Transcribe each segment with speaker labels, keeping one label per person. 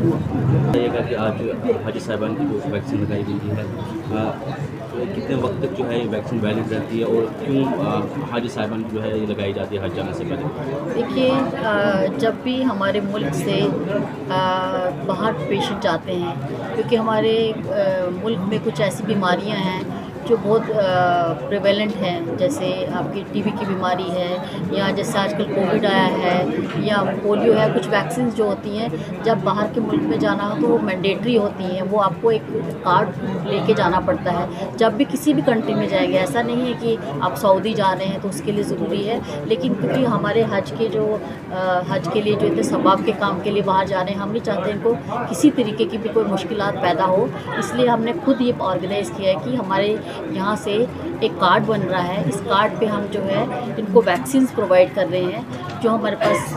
Speaker 1: बताइएगा कि आज हाजी साहिबान की जो वैक्सीन लगाई गई है, तो कितने वक्त तक जो है ये वैक्सीन वैलिड रहती है और क्यों हाजी साहिबान जो है ये लगाई जाती है हज जाने से पहले?
Speaker 2: देखिए, जब भी हमारे मुल्क से बाहर पेशेंट जाते हैं, क्योंकि हमारे मुल्क में कुछ ऐसी बीमारियां हैं जो बहुत प्रेवेलेंट हैं, जैसे आपकी टीबी की बीमारी है, या जैसे आजकल कोविड आया है, या पोलियो है। कुछ वैक्सीन जो होती हैं, जब बाहर के मुल्क में जाना हो तो वो मैंडेटरी होती हैं, वो आपको एक कार्ड लेके जाना पड़ता है जब भी किसी भी कंट्री में जाएंगे। ऐसा नहीं है कि आप सऊदी जा रहे हैं तो उसके लिए ज़रूरी है, लेकिन क्योंकि हमारे हज के लिए जो इतने सबाब के काम के लिए बाहर जा रहे हैं, हम नहीं चाहते इनको किसी तरीके की भी कोई मुश्किलात पैदा हो। इसलिए हमने खुद ये ऑर्गेनाइज़ किया है कि हमारे यहाँ से एक कार्ड बन रहा है। इस कार्ड पे हम जो है इनको वैक्सीन्स प्रोवाइड कर रहे हैं, जो हमारे पास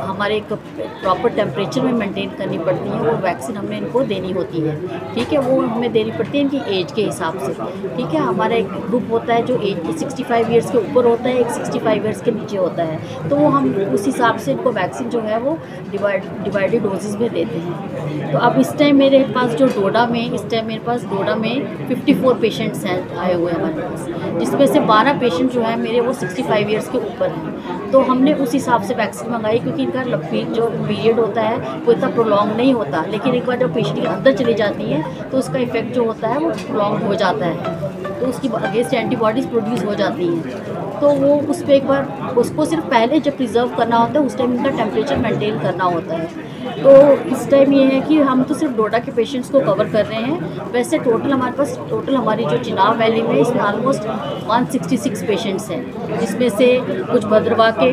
Speaker 2: हमारे एक प्रॉपर टेम्परेचर में मेंटेन करनी पड़ती है। वो वैक्सीन हमने इनको देनी होती है, ठीक है। वो हमें देनी पड़ती है इनकी एज के हिसाब से, ठीक है। हमारा एक ग्रुप होता है जो एज 65 ईयर्स के ऊपर होता है, एक 65 ईयर्स के नीचे होता है। तो वो हम उस हिसाब से इनको वैक्सीन जो है वो डिवाइडेड डोजेज़ में देते हैं। तो अब इस टाइम मेरे पास जो डोडा में 54 पेशेंट्स हैं आए हुए हैं हमारे पास, जिसमें से 12 पेशेंट जो है मेरे वो 65 ईयर्स के ऊपर हैं। तो हमने उस हिसाब से वैक्सीन मंगाई, क्योंकि इनका जो पीरियड होता है वो इतना प्रोलॉन्ग नहीं होता, लेकिन एक बार जब पेशेंट के अंदर चली जाती है तो उसका इफेक्ट जो होता है वो प्रोलॉन्ग हो जाता है, तो उसकी अगेंस्ट एंटीबॉडीज़ प्रोड्यूस हो जाती हैं। तो वो उस पर एक बार उसको सिर्फ पहले जब प्रिजर्व करना होता है उस टाइम इनका टेम्परेचर मेंटेन करना होता है। तो इस टाइम ये है कि हम तो सिर्फ डोडा के पेशेंट्स को कवर कर रहे हैं। वैसे टोटल हमारी जो चिनाब वैली में इसमें ऑलमोस्ट 166 पेशेंट्स हैं, जिसमें से कुछ भद्रवाह के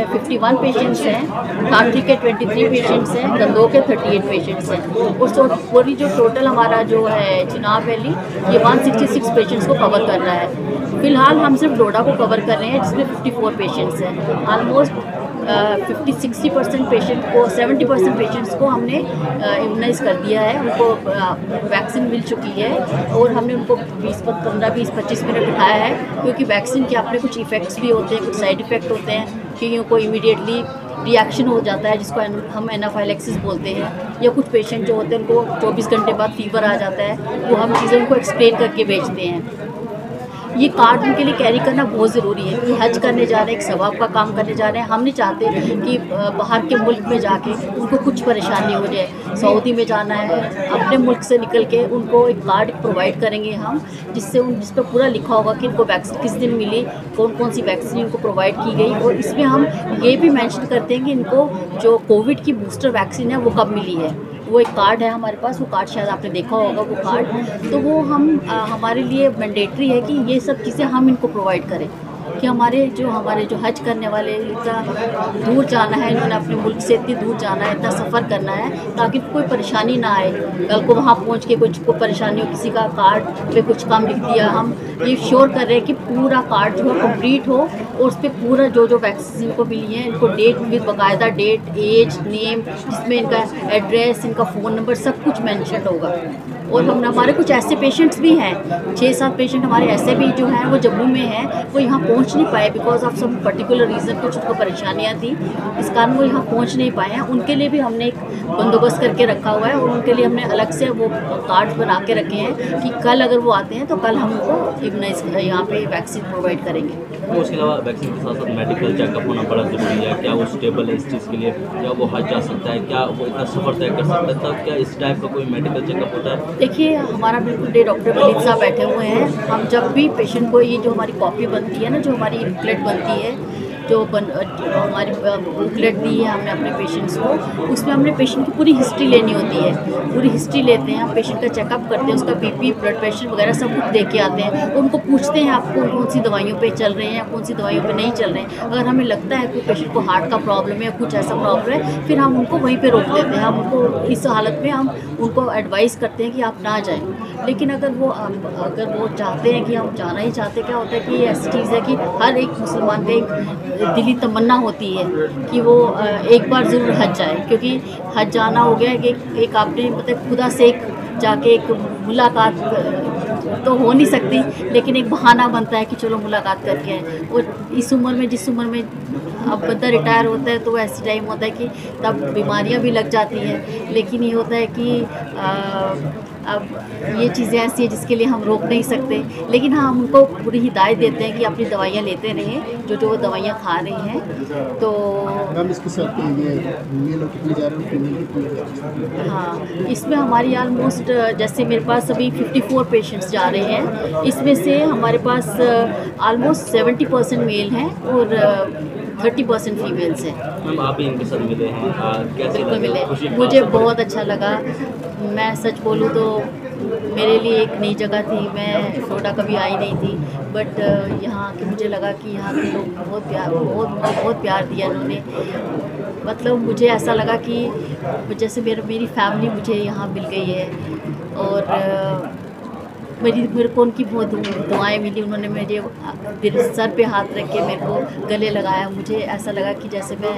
Speaker 2: 51 पेशेंट्स हैं, काठरी के 23 पेशेंट्स हैं, गंदोह के 38 पेशेंट्स हैं। और पूरी जो टोटल हमारा जो है चिनाब वैली ये 166 पेशेंट्स को कवर कर रहा है। फ़िलहाल हम सिर्फ डोडा को कवर कर रहे हैं, जिसमें 54 पेशेंट्स हैं। ऑलमोस्ट 50-60% पेशेंट को 70% पेशेंट्स को हमने इम्यूनाइज़ कर दिया है, उनको वैक्सीन मिल चुकी है। और हमने उनको 15-20-25 मिनट बिठाया है, क्योंकि वैक्सीन के अपने कुछ इफ़ेक्ट्स भी होते हैं, कुछ साइड इफ़ेक्ट होते हैं। कईयों को इमीडिएटली रिएक्शन हो जाता है, जिसको हम एनाफाइलेक्सिस बोलते हैं, या कुछ पेशेंट जो होते हैं उनको 24 घंटे बाद फीवर आ जाता है। वो हम चीज़ें उनको एक्सप्लेन करके भेजते हैं। ये कार्ड उनके लिए कैरी करना बहुत ज़रूरी है, कि हज करने जा रहे हैं, एक सवाब का काम करने जा रहे हैं। हम नहीं चाहते कि बाहर के मुल्क में जाके उनको कुछ परेशानी हो जाए। सऊदी में जाना है, अपने मुल्क से निकल के उनको एक कार्ड प्रोवाइड करेंगे हम, जिस पर पूरा लिखा होगा कि इनको वैक्सीन किस दिन मिली, कौन कौन सी वैक्सीन इनको प्रोवाइड की गई। और इसमें हम ये भी मेंशन करते हैं कि इनको जो कोविड की बूस्टर वैक्सीन है वो कब मिली है। वो एक कार्ड है हमारे पास, वो कार्ड शायद आपने देखा होगा वो कार्ड। तो वो हमारे लिए मैंडेटरी है कि ये सब चीज़ें हम इनको प्रोवाइड करें, कि हमारे जो हज करने वाले इतना दूर जाना है, इन्होंने अपने मुल्क से इतनी दूर जाना है, इतना सफ़र करना है, ताकि कोई परेशानी ना आए। कल को वहाँ पहुँच के कुछ को परेशानी हो, किसी का कार्ड पे कुछ कम लिख दिया। हम ये श्योर कर रहे हैं कि पूरा कार्ड जो है कम्प्लीट हो, और उस पर पूरा जो वैक्सीन इनको मिली है, इनको डेट विद बाकायदा डेट, एज, नेम, जिसमें इनका एड्रेस, इनका फ़ोन नंबर सब कुछ मेंशन होगा। और हमारे कुछ ऐसे पेशेंट्स भी हैं, 6-7 पेशेंट हमारे ऐसे भी जो हैं वो जम्मू में हैं, वो यहाँ पहुँच नहीं पाए because of some particular reason, कुछ उनको परेशानियाँ थी, इस कारण वो यहाँ पहुँच नहीं पाए हैं। उनके लिए भी हमने एक बंदोबस्त करके रखा हुआ है, और उनके लिए हमने अलग से वो कार्ड्स बना के रखे हैं कि कल अगर वो आते हैं तो कल हम उनको इम्यूनाइज यहाँ पे वैक्सीन प्रोवाइड करेंगे।
Speaker 1: तो उसके अलावा वैक्सीन के साथ साथ मेडिकल चेकअप होना बड़ा ज़रूरी है। क्या वो स्टेबल है इस चीज़ के लिए, क्या वो हज जा सकता है, क्या वो इतना सफ़र तय कर सकता है, तब क्या इस टाइप का कोई मेडिकल चेकअप होता है?
Speaker 2: देखिए, हमारा बिल्कुल डॉक्टर वलीद साहब बैठे हुए हैं। हम जब भी पेशेंट को ये जो हमारी कॉपी बनती है ना, जो हमारी बुकलेट बनती है, जो हमारी बुकलेट दी है हमने अपने पेशेंट्स को, उसमें हमने पेशेंट की पूरी हिस्ट्री लेनी होती है। पूरी हिस्ट्री लेते हैं हम, पेशेंट का चेकअप करते हैं, उसका बीपी, ब्लड प्रेशर वगैरह सब कुछ देख के आते हैं। उनको पूछते हैं आप कौन सी दवाइयों पे चल रहे हैं या कौन सी दवाइयों पे नहीं चल रहे हैं। अगर हमें लगता है कि पेशेंट को हार्ट का प्रॉब्लम है या कुछ ऐसा प्रॉब्लम है, फिर हम उनको वहीं पर रोक देते हैं। हम उनको इस हालत में हम उनको एडवाइस करते हैं कि आप ना जाएँ। लेकिन अगर वो चाहते हैं कि हम जाना ही चाहते, क्या होता है कि ये ऐसी चीज़ है कि हर एक मुसलमान का एक दिली तमन्ना होती है कि वो एक बार ज़रूर हज जाए, क्योंकि हज जाना हो गया कि एक आपने मतलब खुदा से जाके एक मुलाकात तो हो नहीं सकती, लेकिन एक बहाना बनता है कि चलो मुलाकात करके आए। और इस उम्र में, जिस उम्र में अब बंदा रिटायर होता है तो ऐसी टाइम होता है कि तब बीमारियां भी लग जाती हैं, लेकिन ये होता है कि अब ये चीज़ें ऐसी हैं जिसके लिए हम रोक नहीं सकते, लेकिन हाँ हम उनको पूरी हिदायत देते हैं कि अपनी दवाइयाँ लेते रहें जो जो वो दवाइयाँ खा रहे हैं। तो
Speaker 3: मैम इसके साथ ये मेल और कितने जा रहे हैं, फीमेल कितने जा रहे हैं?
Speaker 2: हाँ, इसमें हमारी ऑलमोस्ट जैसे मेरे पास अभी 54 पेशेंट्स जा रहे हैं, इसमें से हमारे पास ऑलमोस्ट 70% मेल हैं और 30% फीमेल्स हैं।
Speaker 1: मैम आप भी इनके साथ मिले हैं, कैसे
Speaker 2: बिल्कुल
Speaker 1: लगा?
Speaker 2: मिले,
Speaker 1: खुशी की
Speaker 2: मुझे
Speaker 1: बात है।
Speaker 2: बहुत अच्छा लगा। मैं सच बोलूँ तो मेरे लिए एक नई जगह थी, मैं नोएडा कभी आई नहीं थी, बट यहाँ के मुझे लगा कि यहाँ के लोग बहुत प्यार दिया इन्होंने। मतलब मुझे ऐसा लगा कि जैसे मेरी फैमिली मुझे यहाँ मिल गई है, और मेरे को उनकी बहुत दुआएं मिली। उन्होंने मेरे दिल सर पे हाथ रख के मेरे को गले लगाया। मुझे ऐसा लगा कि जैसे मैं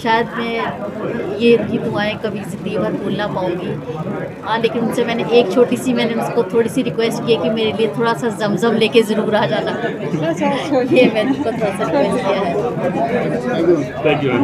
Speaker 2: शायद मैं ये दुआएं कभी ज़िंदगी भर भूल ना पाऊँगी। हाँ, लेकिन उनसे मैंने एक छोटी सी मैंने उसको थोड़ी सी रिक्वेस्ट की कि मेरे लिए थोड़ा सा जमजम लेके ज़रूर आ जाना। ये मैंने उसको थोड़ा सा रिक्वेस्ट किया है।
Speaker 3: Thank you.
Speaker 1: Thank you.